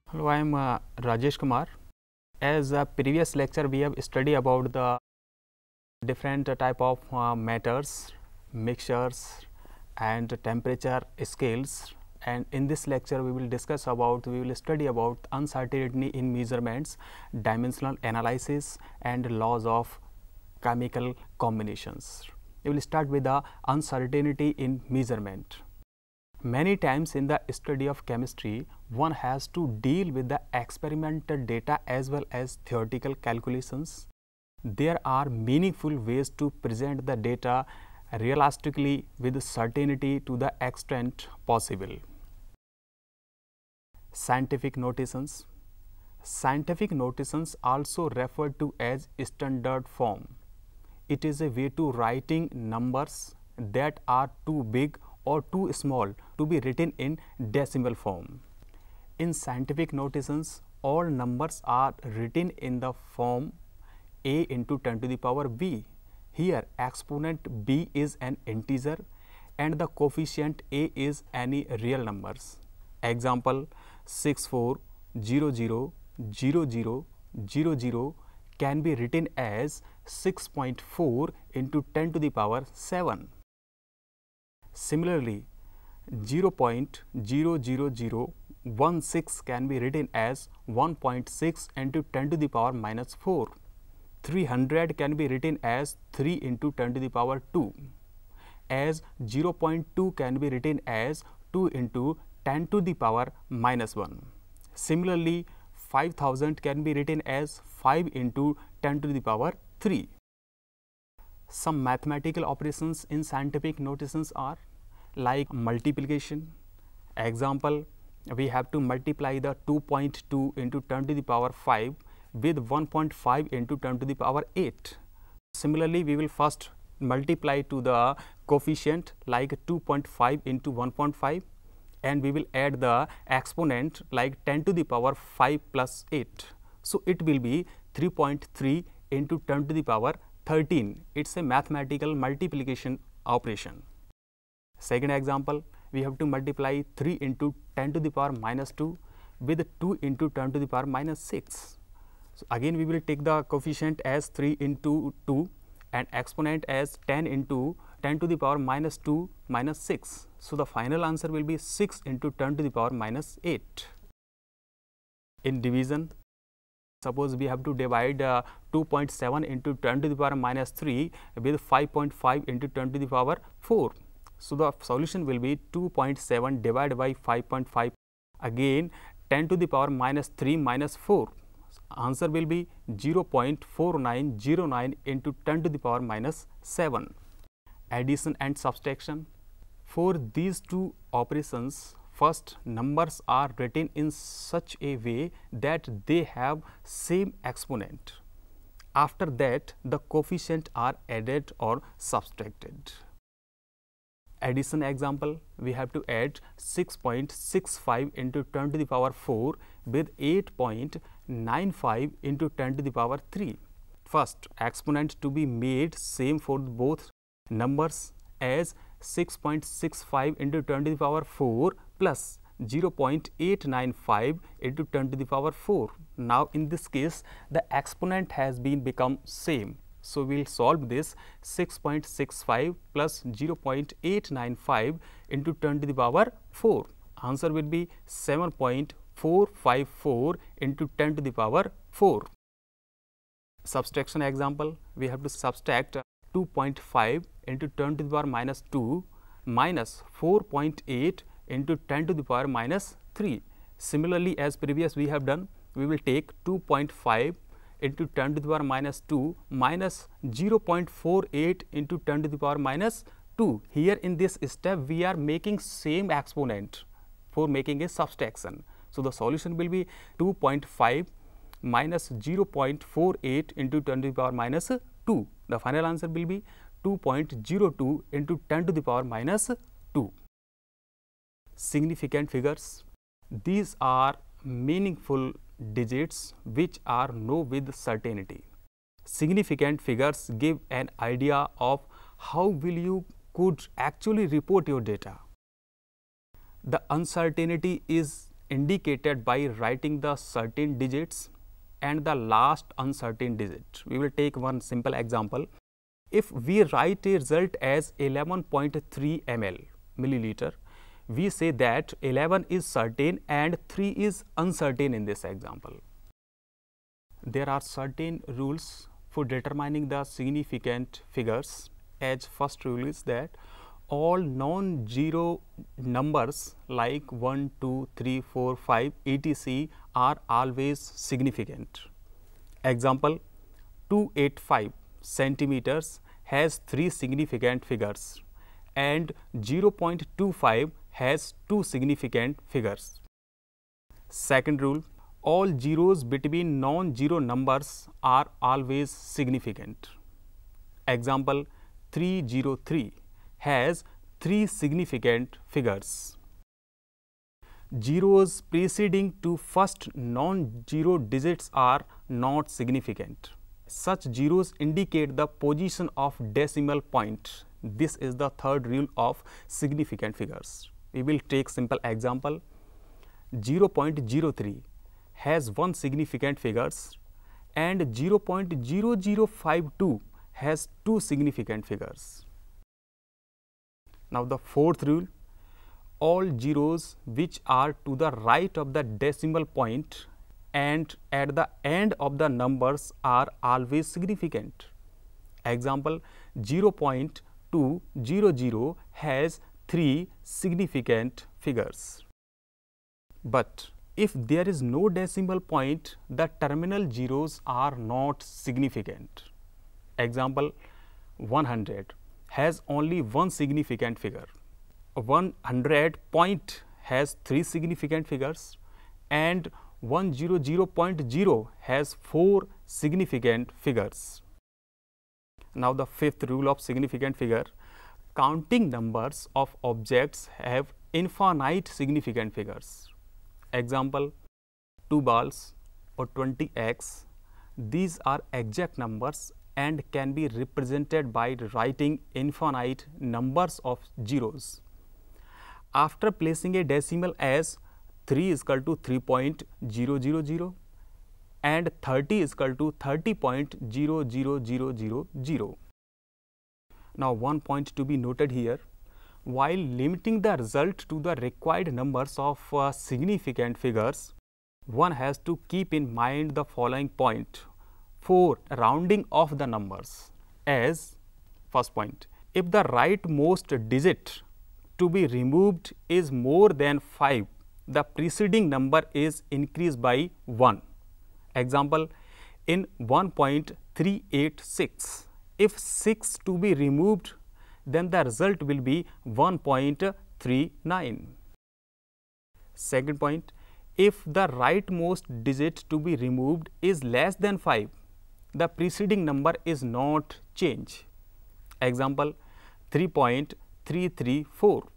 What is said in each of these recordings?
Hello, I am Rajesh Kumar. As a previous lecture, we have studied about the different type of matters, mixtures and temperature scales, and in this lecture we will study about uncertainty in measurements, dimensional analysis and laws of chemical combinations. We will start with the uncertainty in measurement. Many times in the study of chemistry, one has to deal with the experimental data as well as theoretical calculations. There are meaningful ways to present the data realistically with certainty to the extent possible. Scientific notations. Scientific notations also referred to as standard form. It is a way to writing numbers that are too big or too small to be written in decimal form. In scientific notations, all numbers are written in the form a into 10 to the power b. Here exponent b is an integer and the coefficient a is any real numbers. Example 64000000 can be written as 6.4 into 10 to the power 7. Similarly, 0.00016 can be written as 1.6 into 10 to the power minus 4. 300 can be written as 3 into 10 to the power 2. As 0.2 can be written as 2 into 10 to the power minus 1. Similarly, 5000 can be written as 5 into 10 to the power 3. Some mathematical operations in scientific notations are like multiplication. Example, we have to multiply the 2.2 into 10 to the power 5 with 1.5 into 10 to the power 8. Similarly, we will first multiply to the coefficient like 2.5 into 1.5 and we will add the exponent like 10 to the power 5 plus 8. So, it will be 3.3 into 10 to the power 13. It is a mathematical multiplication operation. Second example, we have to multiply 3 into 10 to the power minus 2 with 2 into 10 to the power minus 6. So, again we will take the coefficient as 3 into 2 and exponent as 10 into 10 to the power minus 2 minus 6. So, the final answer will be 6 into 10 to the power minus 8. In division, suppose we have to divide 2.7 into 10 to the power minus 3 with 5.5 into 10 to the power 4. So, the solution will be 2.7 divided by 5.5, again 10 to the power minus 3 minus 4. Answer will be 0.4909 into 10 to the power minus 7. Addition and subtraction. For these two operations, first numbers are written in such a way that they have same exponent. After that, the coefficient are added or subtracted. Addition example, we have to add 6.65 into 10 to the power 4 with 8.95 into 10 to the power 3. First, exponent to be made same for both numbers as 6.65 into 10 to the power 4 plus 0.895 into 10 to the power 4. Now, in this case, the exponent has been become same. So, we will solve this 6.65 plus 0.895 into 10 to the power 4. Answer will be 7.454 into 10 to the power 4. Subtraction example, we have to subtract 2.5 into 10 to the power minus 2 minus 4.8 into 10 to the power minus 3. Similarly, as previous we have done, we will take 2.5 into 10 to the power minus 2 minus 0.48 into 10 to the power minus 2. Here in this step, we are making same exponent for making a subtraction. So, the solution will be 2.5 minus 0.48 into 10 to the power minus 2. The final answer will be 2.02 into 10 to the power minus 2. Significant figures. These are meaningful digits which are known with certainty. significant figures give an idea of how will you could actually report your data. The uncertainty is indicated by writing the certain digits and the last uncertain digit. We will take one simple example. If we write a result as 11.3 milliliter, we say that 11 is certain and 3 is uncertain in this example. There are certain rules for determining the significant figures. As first rule is that all non-zero numbers like 1, 2, 3, 4, 5, etc. are always significant. Example, 285 centimeters has 3 significant figures and 0.25 has 2 significant figures. Second rule, all zeros between non-zero numbers are always significant. Example, 303 has 3 significant figures. Zeros preceding to first non-zero digits are not significant. Such zeros indicate the position of decimal point. This is the third rule of significant figures. We will take simple example. 0.03 has 1 significant figures and 0.0052 has 2 significant figures. Now the fourth rule, all zeros which are to the right of the decimal point and at the end of the numbers are always significant. Example, 0.200 has 3 significant figures. But if there is no decimal point, the terminal zeros are not significant. Example, 100 has only 1 significant figure. 100 point has 3 significant figures and 100.0 has 4 significant figures. Now the fifth rule of significant figure, counting numbers of objects have infinite significant figures. Example, 2 balls or 20x, these are exact numbers and can be represented by writing infinite numbers of zeros. After placing a decimal as 3 is equal to 3.0000 and 30 is equal to 30.00000. Now one point to be noted here, while limiting the result to the required numbers of significant figures, one has to keep in mind the following point for rounding off the numbers. As first point, if the rightmost digit to be removed is more than 5, the preceding number is increased by 1. Example, in 1.386, if 6 to be removed, then the result will be 1.39. Second point, if the rightmost digit to be removed is less than 5, the preceding number is not changed. Example, 3.334.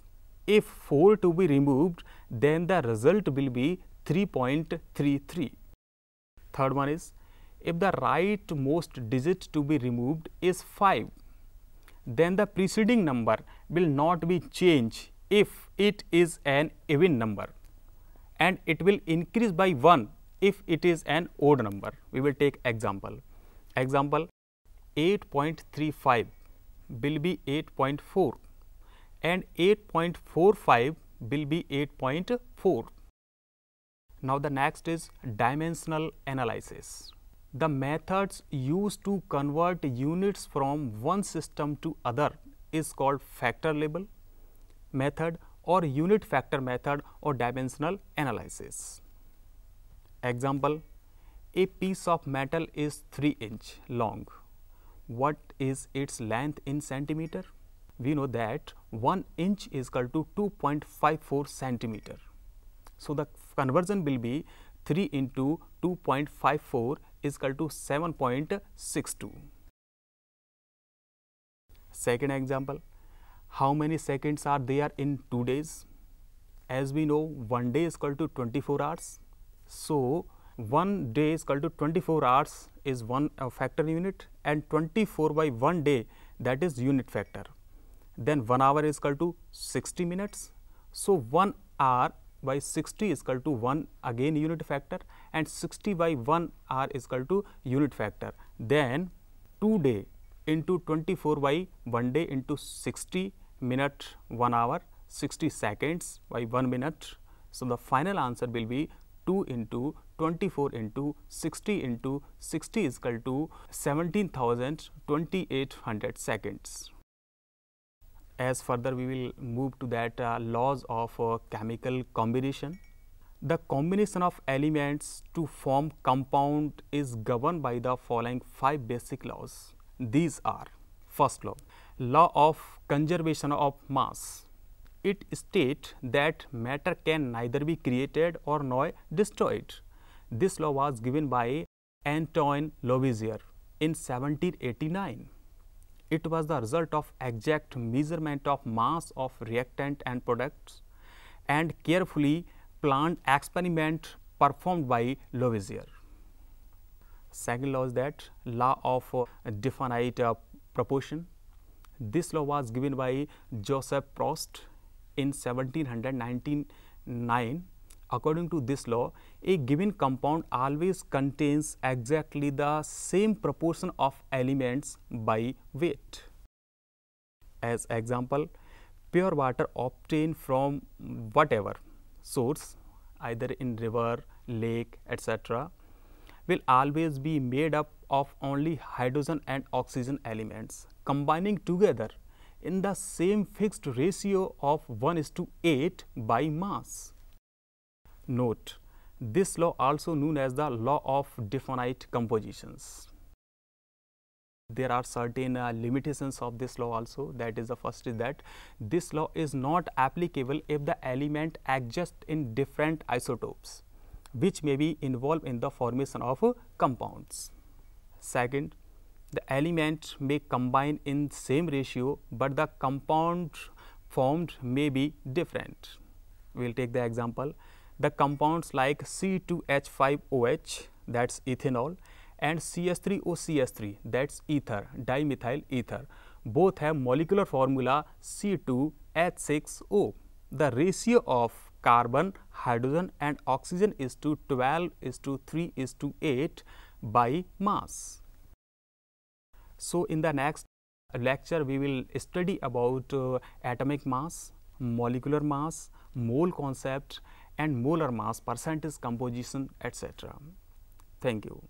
If 4 to be removed, then the result will be 3.33. Third one is, if the rightmost digit to be removed is 5, then the preceding number will not be changed if it is an even number, and it will increase by 1 if it is an odd number. We will take example. Example, 8.35 will be 8.4 and 8.45 will be 8.4. Now the next is dimensional analysis. The methods used to convert units from one system to other is called factor label method or unit factor method or dimensional analysis. Example, a piece of metal is 3 inch long. What is its length in centimeter? We know that 1 inch is equal to 2.54 centimeter. So the conversion will be 3 into 2.54 is equal to 7.62. Second example, how many seconds are there in 2 days? As we know, 1 day is equal to 24 hours. So 1 day is equal to 24 hours is one factor unit, and 24 by 1 day, that is unit factor. Then 1 hour is equal to 60 minutes. So 1 hour by 60 is equal to 1 again unit factor, and 60 by 1 hour is equal to unit factor. Then 2 day into 24 by 1 day into 60 minute 1 hour, 60 seconds by 1 minute. So the final answer will be 2 into 24 into 60 into 60 is equal to 17,2800 seconds. As further we will move to that laws of chemical combination. The combination of elements to form compound is governed by the following 5 basic laws. These are: first law of conservation of mass. It states that matter can neither be created or nor destroyed. This law was given by Antoine Lavoisier in 1789. It was the result of exact measurement of mass of reactant and products and carefully planned experiment performed by Lavoisier. Second law is that law of definite proportion. This law was given by Joseph Proust in 1799. According to this law, a given compound always contains exactly the same proportion of elements by weight. As example, pure water obtained from whatever source, either in river, lake, etc., will always be made up of only hydrogen and oxygen elements combining together in the same fixed ratio of 1:8 by mass. Note, this law also known as the law of definite compositions. There are certain limitations of this law also. That is, the first is that this law is not applicable if the element exists in different isotopes, which may be involved in the formation of compounds. Second, the element may combine in same ratio, but the compound formed may be different. We will take the example. The compounds like C2H5OH, that's ethanol, and CH3OCH3, that's ether, dimethyl ether, both have molecular formula C2H6O. The ratio of carbon, hydrogen and oxygen is to 12:3:8 by mass. So in the next lecture we will study about atomic mass, molecular mass, mole concept and molar mass, percentage composition, etc. Thank you.